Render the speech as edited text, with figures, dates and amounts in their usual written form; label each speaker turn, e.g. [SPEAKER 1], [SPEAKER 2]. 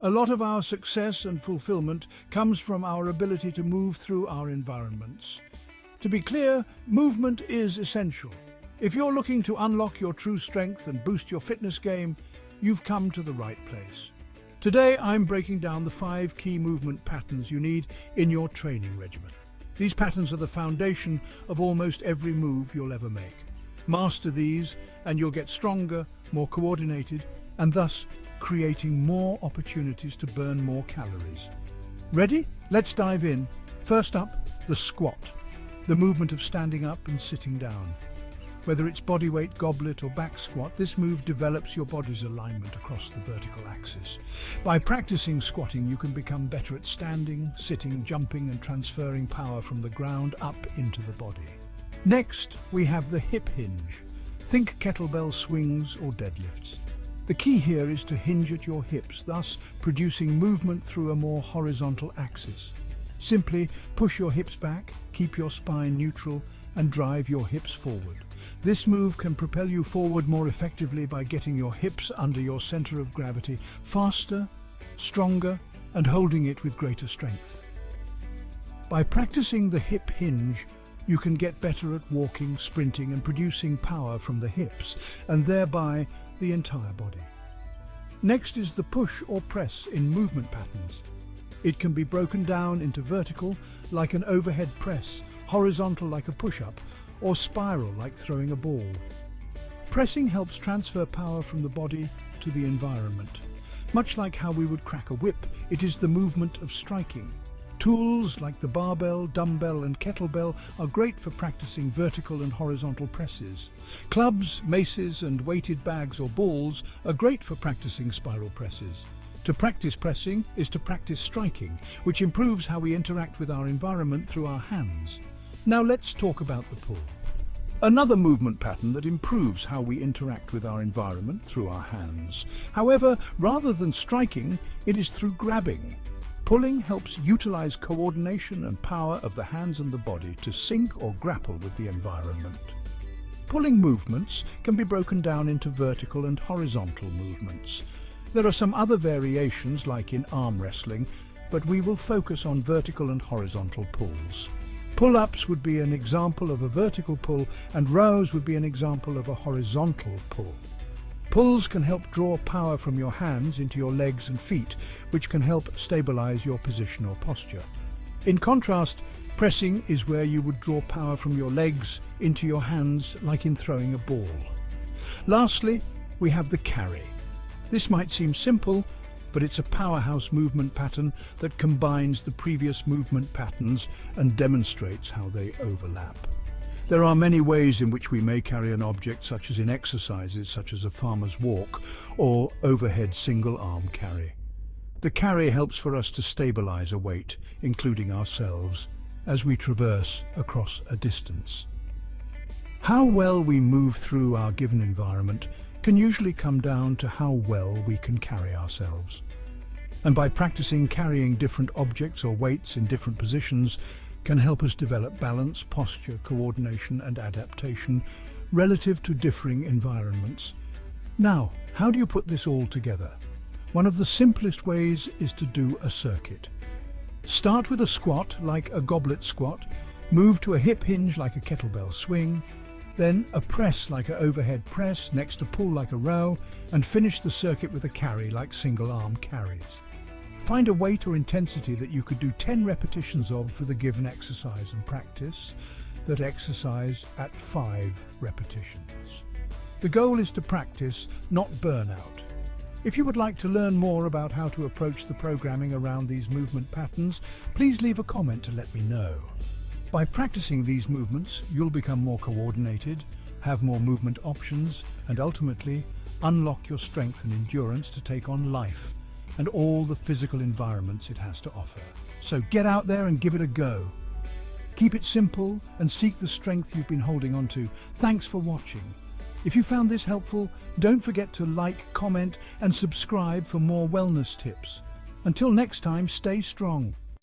[SPEAKER 1] A lot of our success and fulfillment comes from our ability to move through our environments. To be clear, movement is essential. If you're looking to unlock your true strength and boost your fitness game, you've come to the right place. Today, I'm breaking down the 5 key movement patterns you need in your training regimen. These patterns are the foundation of almost every move you'll ever make. Master these, and you'll get stronger, more coordinated, and thus creating more opportunities to burn more calories. Ready? Let's dive in. First up, the squat, the movement of standing up and sitting down. Whether it's bodyweight, goblet or back squat, this move develops your body's alignment across the vertical axis. By practicing squatting, you can become better at standing, sitting, jumping and transferring power from the ground up into the body. Next, we have the hip hinge. Think kettlebell swings or deadlifts. The key here is to hinge at your hips, thus producing movement through a more horizontal axis. Simply push your hips back, keep your spine neutral, and drive your hips forward. This move can propel you forward more effectively by getting your hips under your center of gravity faster, stronger, and holding it with greater strength. By practicing the hip hinge, you can get better at walking, sprinting, and producing power from the hips, and thereby the entire body. Next is the push or press in movement patterns. It can be broken down into vertical, like an overhead press, horizontal like a push-up, or spiral like throwing a ball. Pressing helps transfer power from the body to the environment. Much like how we would crack a whip, it is the movement of striking. Tools like the barbell, dumbbell and kettlebell are great for practicing vertical and horizontal presses. Clubs, maces and weighted bags or balls are great for practicing spiral presses. To practice pressing is to practice striking, which improves how we interact with our environment through our hands. Now let's talk about the pull. Another movement pattern that improves how we interact with our environment through our hands. However, rather than striking, it is through grabbing. Pulling helps utilize coordination and power of the hands and the body to sync or grapple with the environment. Pulling movements can be broken down into vertical and horizontal movements. There are some other variations like in arm wrestling, but we will focus on vertical and horizontal pulls. Pull-ups would be an example of a vertical pull, and rows would be an example of a horizontal pull. Pulls can help draw power from your hands into your legs and feet, which can help stabilize your position or posture. In contrast, pressing is where you would draw power from your legs into your hands, like in throwing a ball. Lastly, we have the carry. This might seem simple, but it's a powerhouse movement pattern that combines the previous movement patterns and demonstrates how they overlap. There are many ways in which we may carry an object, such as in exercises such as a farmer's walk or overhead single arm carry. The carry helps for us to stabilize a weight, including ourselves, as we traverse across a distance. How well we move through our given environment can usually come down to how well we can carry ourselves. And by practicing carrying different objects or weights in different positions, can help us develop balance, posture, coordination and adaptation relative to differing environments. Now, how do you put this all together? One of the simplest ways is to do a circuit. Start with a squat like a goblet squat, move to a hip hinge like a kettlebell swing, then a press like an overhead press, next a pull like a row, and finish the circuit with a carry like single arm carries. Find a weight or intensity that you could do 10 repetitions of for the given exercise and practice that exercise at 5 repetitions. The goal is to practice, not burn out. If you would like to learn more about how to approach the programming around these movement patterns, please leave a comment to let me know. By practicing these movements, you'll become more coordinated, have more movement options, and ultimately unlock your strength and endurance to take on life and all the physical environments it has to offer. So get out there and give it a go. Keep it simple and seek the strength you've been holding on to. Thanks for watching. If you found this helpful, don't forget to like, comment and subscribe for more wellness tips. Until next time, stay strong.